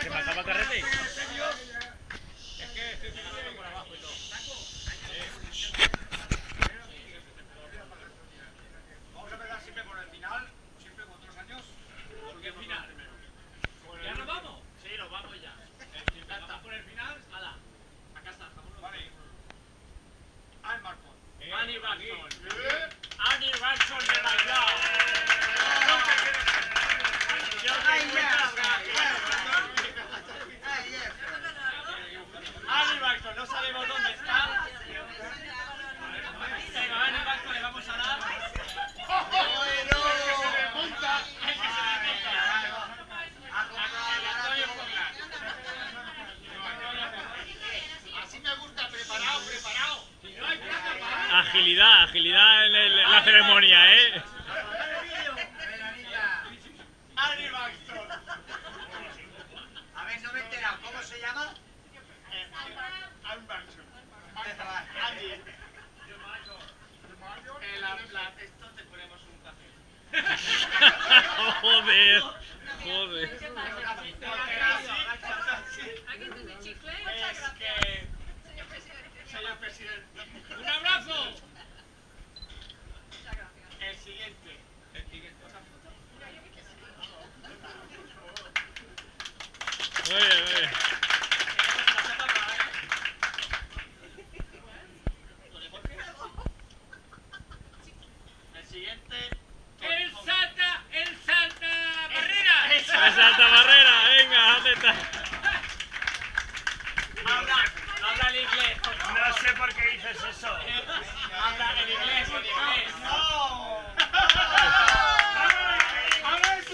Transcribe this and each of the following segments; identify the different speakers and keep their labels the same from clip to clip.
Speaker 1: ¿Qué pasaba, Carrete?
Speaker 2: Vamos a empezar siempre por el final, siempre con otros años.
Speaker 3: ¿Qué final? ¿Ya nos vamos?
Speaker 1: Sí, nos vamos ya.
Speaker 3: ¿Vamos por el final? ¡Hala! A casa, vámonos.
Speaker 2: Vale. Al Marco.
Speaker 3: Annie Baxton. Annie Baxton de Bailao. Annie Baxton, no sabemos dónde está. Venga, Annie Baxton le vamos a dar.
Speaker 2: Así me gusta, preparado, preparado.
Speaker 1: Agilidad en la ceremonia, ¿eh?
Speaker 3: Annie Baxton.
Speaker 2: A ver, no me he enterado. ¿Cómo se llama?
Speaker 3: Annie Baxton.
Speaker 2: Andy.
Speaker 3: En la esto te ponemos un café.
Speaker 1: Joder.
Speaker 4: ¿Alguien tiene chicle?
Speaker 3: Es que... Señor presidente. ¡Un abrazo!
Speaker 4: Muchas gracias.
Speaker 3: El siguiente.
Speaker 1: Muy bien.
Speaker 3: El siguiente.
Speaker 5: ¡El salta barrera!
Speaker 1: La Santa Barrera, venga, ¿dónde está?
Speaker 3: Habla el inglés.
Speaker 1: No sé por qué dices eso.
Speaker 3: Habla en inglés,
Speaker 2: ¡No!
Speaker 3: Habla en su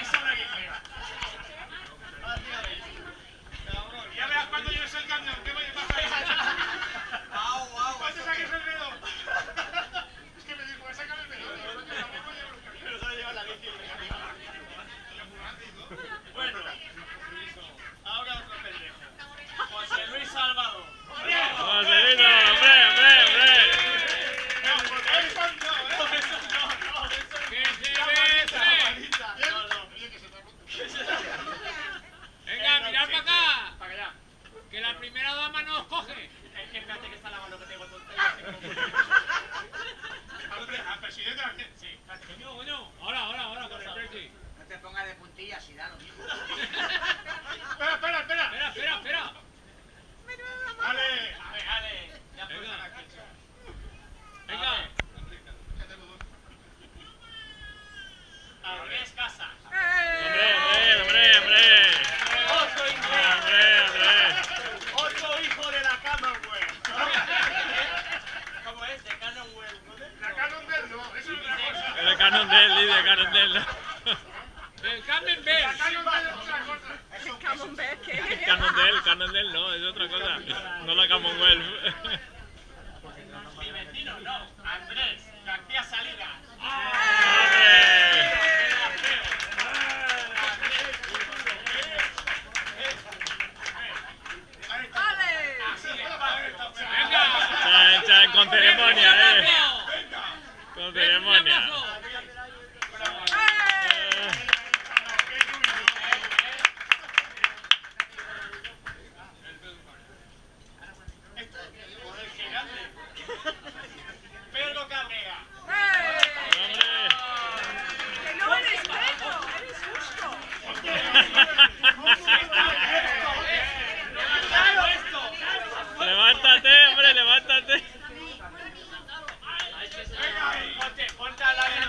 Speaker 3: Eso no es inglés.
Speaker 2: Ya verás cuando lleves el camión. ¿Qué vas a hacer? ¿Cuánto saques el dedo? Es que me dijo, sácame el dedo.
Speaker 3: Pero solo lleva la bici. Bueno, ahora otro pendejo. José Luis Salvador.
Speaker 1: Joselito, hombre.
Speaker 5: ¡Que se bese! Venga, mirad para acá.
Speaker 3: Para allá.
Speaker 5: Que la primera dama nos coge.
Speaker 3: Es que espérate que está la mano que tengo tonta.
Speaker 2: Al presidente también.
Speaker 3: Sí, espérate.
Speaker 5: Coño. Ahora, con el Percy.
Speaker 2: No te pongas de puntillas y da lo mismo.
Speaker 3: Espera.
Speaker 5: Espera.
Speaker 3: Ale. Ya puedes
Speaker 5: Venga.
Speaker 3: aquí.
Speaker 5: Venga.
Speaker 3: Andrés Casas.
Speaker 1: Hombre.
Speaker 3: Otro inglés.
Speaker 1: Hombre.
Speaker 3: Otro hijo de la Commonwealth. ¿Cómo es? De Commonwealth.
Speaker 2: La Canon del no, eso es otra cosa.
Speaker 1: El Cannondale, dice Cannondale.
Speaker 5: El Camembert.
Speaker 2: La Canon del es otra cosa.
Speaker 1: Cannondale no, es otra cosa. No la Commonwealth.
Speaker 3: Mi vecino, no. Andrés García Salinas.
Speaker 1: ¡Hombre!
Speaker 5: Venga.
Speaker 1: Chan, con ceremonia,
Speaker 5: ¡Abrazo!
Speaker 1: Con
Speaker 5: ¡Un
Speaker 1: ceremonia.
Speaker 5: abrazo!
Speaker 3: Pedro Carrera.
Speaker 1: Hombre.
Speaker 4: ¡No eres Pedro! ¡Eres justo!
Speaker 1: Levántate, hombre, levántate.
Speaker 3: Ponte al lado de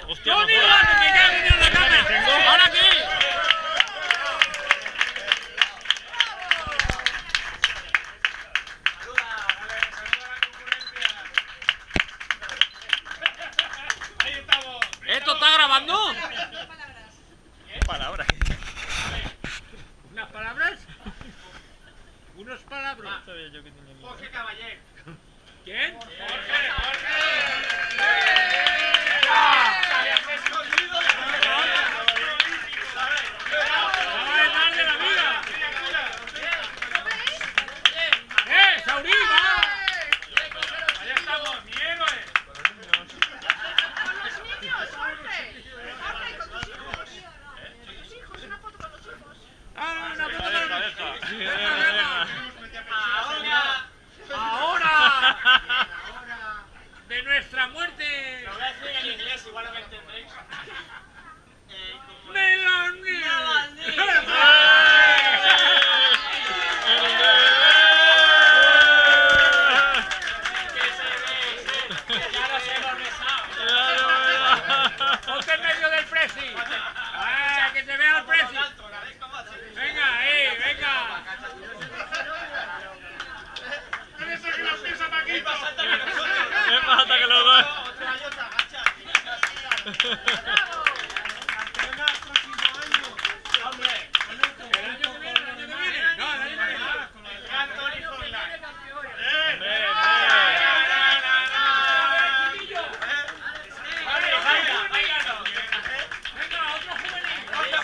Speaker 1: Hostia,
Speaker 5: ¡Tony,
Speaker 1: no
Speaker 5: va,
Speaker 1: jodas.
Speaker 5: que me cago en la cama!
Speaker 1: Tengo.
Speaker 5: ¿Ahora qué?
Speaker 3: Saluda a la concurrencia. Ahí estamos.
Speaker 5: ¿Esto está grabando?
Speaker 1: Palabras.
Speaker 5: ¿Unas palabras? ¿Unos palabras?
Speaker 1: No sabía yo que tenía miedo.
Speaker 3: Jorge Caballé.
Speaker 5: ¿Quién?
Speaker 3: Jorge.
Speaker 5: ¡Acaba de darle la vida! ¡Saurí, va!
Speaker 3: Allá estamos, mi héroe.
Speaker 4: Con los niños, Jorge. Jorge, con tus hijos. Con tus hijos, una foto con los hijos.
Speaker 5: ¡Ah, una puta
Speaker 1: Deja,
Speaker 5: madre!
Speaker 1: deja. Sí,
Speaker 5: Venga,
Speaker 1: deja,
Speaker 5: venga.
Speaker 1: deja.
Speaker 5: ¡Ahora! ¡De nuestra muerte!
Speaker 3: Lo voy a decir en inglés, igual no me entendéis.
Speaker 5: ¡Melanie!
Speaker 3: Ya los hemos besado.
Speaker 5: ¡Ponte en medio del presi! ¡Ah, que se vea el presi! ¡Venga, venga!
Speaker 2: Debe ser que las piensa Paquito.
Speaker 1: Es más alta que los dos.
Speaker 3: Hombre,
Speaker 5: ¿El año que viene? ¿El año que viene? No, el año que viene.
Speaker 3: Anthony Forlán.
Speaker 5: Venga, otro juvenil.
Speaker 3: Oye,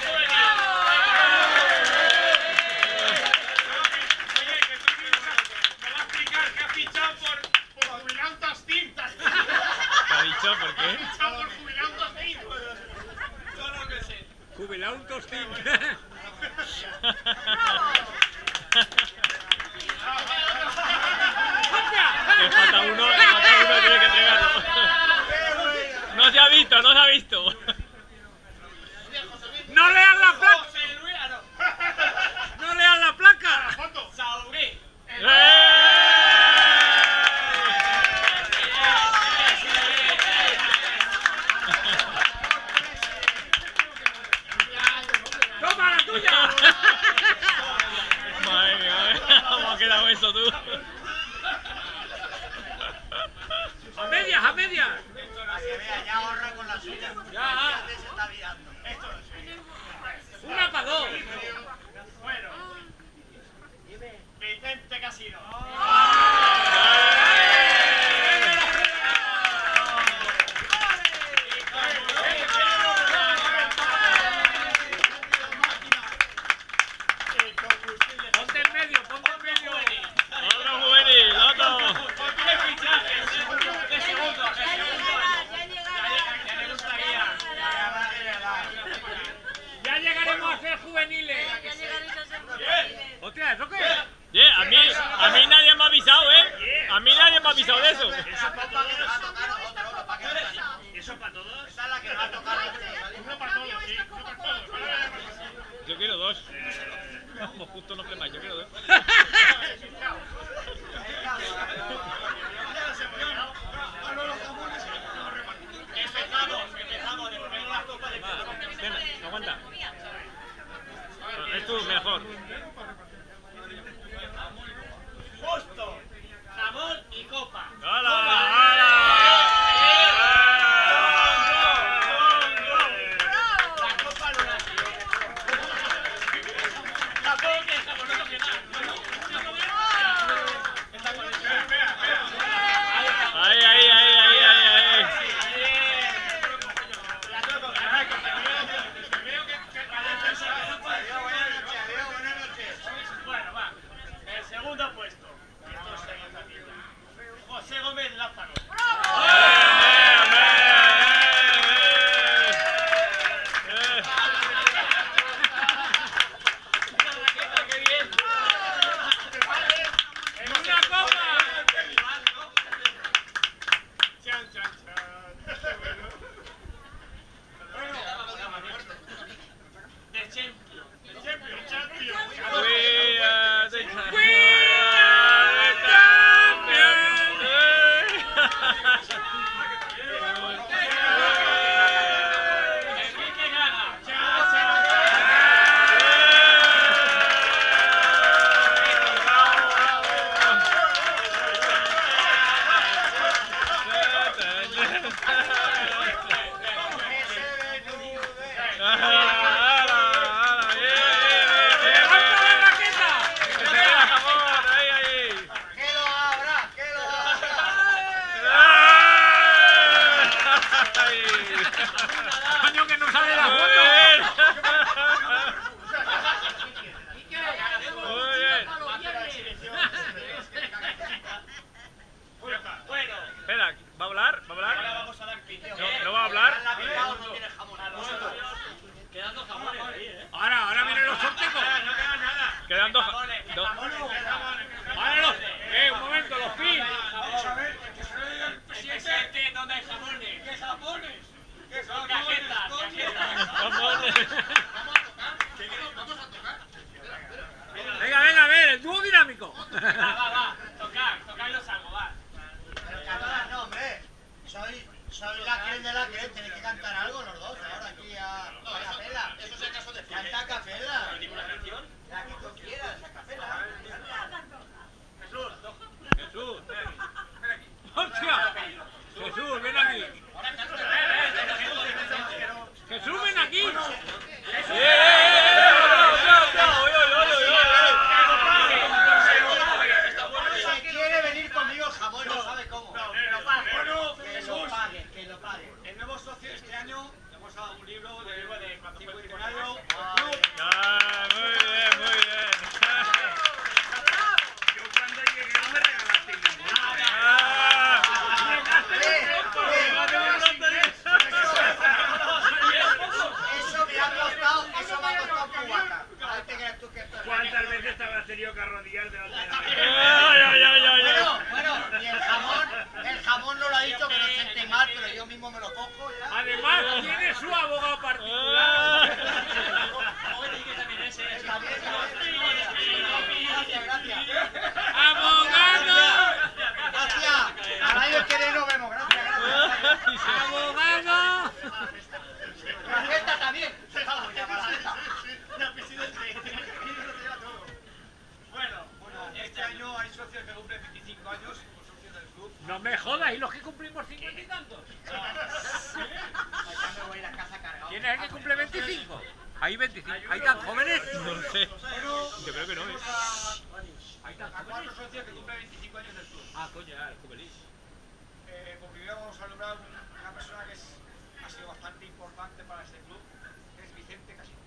Speaker 3: que tú me vas a explicar que has fichado por
Speaker 2: Jubilantas Team.
Speaker 1: ¿Qué ha dicho? ¿Por qué?
Speaker 2: Fichado por Jubilantas Team.
Speaker 3: todo lo que sé.
Speaker 5: Jubilado un tostín.
Speaker 1: Que falta uno, tiene que entregarlo. No se ha visto, no se ha visto.
Speaker 5: ¡No leas la placa!
Speaker 3: José Luis, no.
Speaker 5: ¡No leas la placa!
Speaker 2: Foto.
Speaker 3: Saurí.
Speaker 5: ¡Toma la tuya!
Speaker 1: Madre mía, ¿cómo ha quedado eso tú?
Speaker 5: ¡A medias, a medias!
Speaker 3: Ya ahorra con la suya.
Speaker 5: Ya.
Speaker 3: Se está viando.
Speaker 5: ¡Una para dos!
Speaker 3: Bueno. Vicente Casino.
Speaker 5: ¡Ponte en medio, ponte en medio!
Speaker 1: Otro juvenil, otro.
Speaker 3: Tiene fichaje, de segundo. Ya le gustaría.
Speaker 5: ¡Ya llegaremos a ser juveniles! ¡Hostia, ¿eso qué es?
Speaker 1: Yeah, a mí nadie me ha avisado, ¿eh? A mí nadie me ha avisado de eso.
Speaker 3: ¿Eso para todos?
Speaker 2: Esta es la que va a tocar. Uno para todos, sí. Uno para todos.
Speaker 1: Yo quiero dos. Como justo no flemáis, yo quiero dos.
Speaker 3: Empezamos, devolvemos la copa de
Speaker 1: Ven, aguanta. Es tú, mejor.
Speaker 3: Justo, jamón y copa.
Speaker 1: ¡Hala!
Speaker 3: La copa no la quiero. Tampoco que estamos, no toque nada.
Speaker 1: Ahí.
Speaker 3: La toco, carajo, que veo que la defensa no puede. Buenas noches.
Speaker 5: Un momento, los pins.
Speaker 3: Vamos a ver, que se lo diga el presidente.
Speaker 6: ¿Dónde hay jamones?
Speaker 3: ¿Qué jamones? ¿Qué
Speaker 6: Cajetas,
Speaker 3: jamones?
Speaker 2: Vamos a tocar.
Speaker 5: Venga, a ver, el dúo dinámico.
Speaker 6: Va, tocarlos algo, va.
Speaker 7: Pero cantar no, hombre. Soy la creen de la creen, tenéis que cantar algo los dos ahora aquí a capela.
Speaker 2: Eso es el caso de
Speaker 7: Canta a capela.
Speaker 6: ¿Ninguna canción?
Speaker 7: La que tú quieras, a capela.
Speaker 5: Jesús. ¡Hostia! Jesús, ven aquí. Jesús, ven aquí.
Speaker 7: Si quiere venir conmigo el jamón, no sabe cómo.
Speaker 3: Bueno,
Speaker 7: Que
Speaker 3: Jesús,
Speaker 7: lo pague.
Speaker 3: el nuevo socio de este año, le hemos dado un libro de cincuentenario.
Speaker 1: Muy bien.
Speaker 5: Yo cuando llegué no me regalaste
Speaker 7: Eso me ha costado cubata. Ahora te creas tú que esto es...
Speaker 5: ¿Cuántas veces te habrás tenido que arrodillar delante de la
Speaker 7: Bueno, y el jamón no lo ha dicho que no se siente mal, pero yo mismo me lo cojo ya.
Speaker 5: Además, tiene su abogado particular.
Speaker 7: Gracias.
Speaker 5: ¡Abogado!
Speaker 7: Gracias. Al año que viene nos vemos. Gracias.
Speaker 5: ¡Abogado!
Speaker 7: La fiesta también.
Speaker 3: Bueno, este año hay socios que cumplen 25 años, los socios del club.
Speaker 5: No me jodas, ¿y los que cumplimos 50 y tantos?
Speaker 7: Ya me voy a la casa cargado.
Speaker 5: ¿Quién es el que cumple 25? ¿Hay 25? ¿Hay tan jóvenes?
Speaker 1: No lo sé. Yo creo que no, ¿eh?
Speaker 3: A 4 socios que cumplen 25 años del club.
Speaker 5: Ah, coño, el juvenil.
Speaker 3: Por primero vamos a nombrar una persona que ha sido bastante importante para este club, que es Vicente Casinos.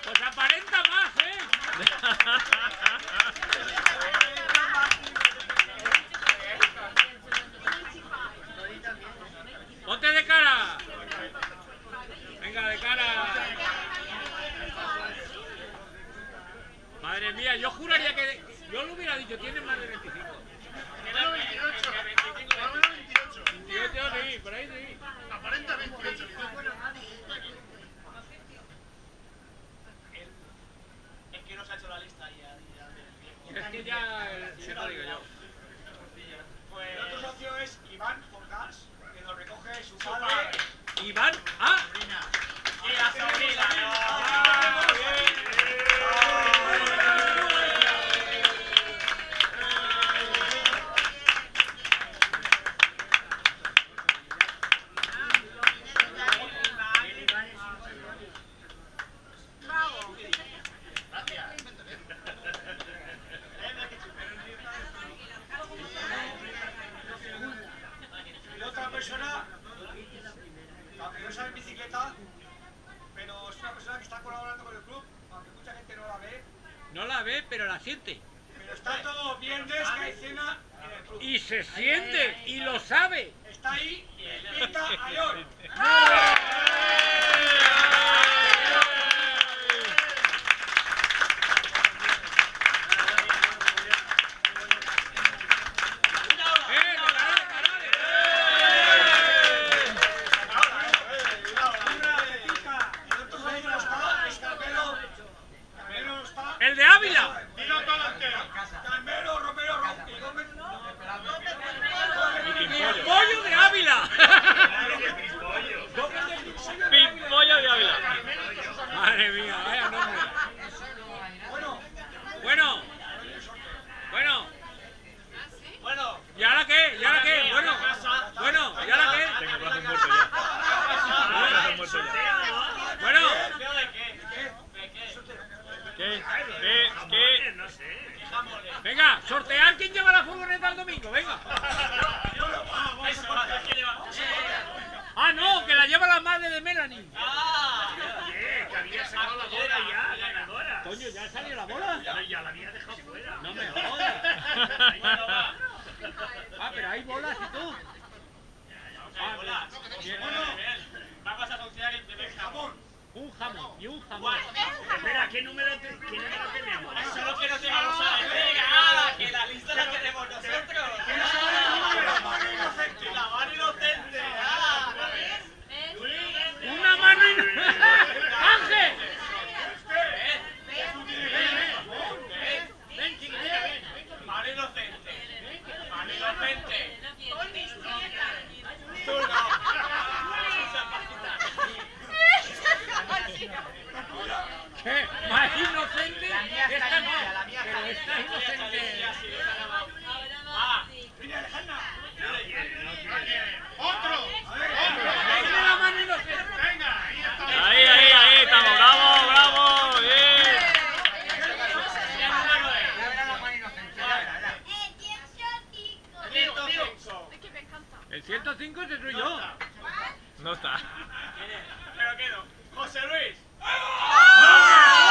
Speaker 5: Pues aparenta más, ¿eh? ¡Ponte de cara! Venga, de cara. Madre mía, yo juraría que... Yo lo hubiera dicho, tiene más de 25.
Speaker 2: Tiene 28.
Speaker 5: 28, sí, por ahí sí.
Speaker 2: Aparenta 28.
Speaker 6: Es que no se ha hecho la lista ya.
Speaker 5: Es que ya... Se lo digo yo.
Speaker 3: El otro socio es Iván Forgas, que lo recoge su padre.
Speaker 5: Iván, ah,
Speaker 6: Y la sobrina.
Speaker 3: Y la otra persona, aunque no sabe en bicicleta, pero es una persona que está colaborando con el club, aunque mucha gente no la ve,
Speaker 5: no la ve, pero la siente.
Speaker 3: pero está todos los viernes que hay cena en el club.
Speaker 5: Y se siente, y lo sabe.
Speaker 3: Está ahí, Pita Ayón. El otro socio no está, es Carmelo. Carmelo no está.
Speaker 5: El de Ávila.
Speaker 2: Dilo toda la entera.
Speaker 3: Carmelo, Romero, y Gómez.
Speaker 5: Y el pollo de Ávila.
Speaker 1: Pimpollo de Ávila.
Speaker 5: Madre mía, vaya nombre. Bueno.
Speaker 6: Bueno,
Speaker 5: ¿Y ahora qué? ¿Y ahora qué? Bueno, ¿y ahora qué?
Speaker 1: Tengo brazos muertos ya. Tengo brazos muertos ya.
Speaker 5: Bueno,
Speaker 6: ¿pero de qué? ¿De qué?
Speaker 1: ¿Qué?
Speaker 5: no sé.
Speaker 6: ¿Qué jamones?
Speaker 5: Venga, sortear quién lleva la furgoneta el domingo, venga.
Speaker 6: Eso, es que lleva...
Speaker 5: Ah, no, que la lleva la madre de Melanie.
Speaker 6: ¡Ah!
Speaker 5: Que había sacado la bola ya, ganadora. Coño, ¿ya salió la bola? Ya la había dejado fuera. No me jodas. Ah, pero hay bolas y tú.
Speaker 6: Hola.
Speaker 5: Bien.
Speaker 6: Va a pasar
Speaker 5: Un jamón y un jamón. Espera, ¿qué número tenemos?
Speaker 6: Eso es lo que nos llevamos a decir. Que la lista la tenemos nosotros. La mano inocente. La mano inocente.
Speaker 5: ¡Una mano inocente! ¡Ángel! Ven, chiquitita, ven.
Speaker 6: Mano inocente. Mano inocente. Tú no.
Speaker 5: ¿Qué? ¿Más inocente?
Speaker 7: La mía está
Speaker 5: Esta
Speaker 7: limpia, la
Speaker 5: no,
Speaker 7: mía
Speaker 5: pero
Speaker 7: está
Speaker 5: esta es inocente.
Speaker 2: ¡Otro!
Speaker 5: ¡Dale la mano inocente!
Speaker 2: ¡Venga! Ahí está.
Speaker 1: Ahí estamos. Bravo, bravo. Bien.
Speaker 7: Ya verá la mano inocente. Ya verá.
Speaker 4: Es que me encanta.
Speaker 5: El 105 ese soy yo.
Speaker 1: No está.
Speaker 6: Pero quedo. José Luis.
Speaker 1: ¡Ah!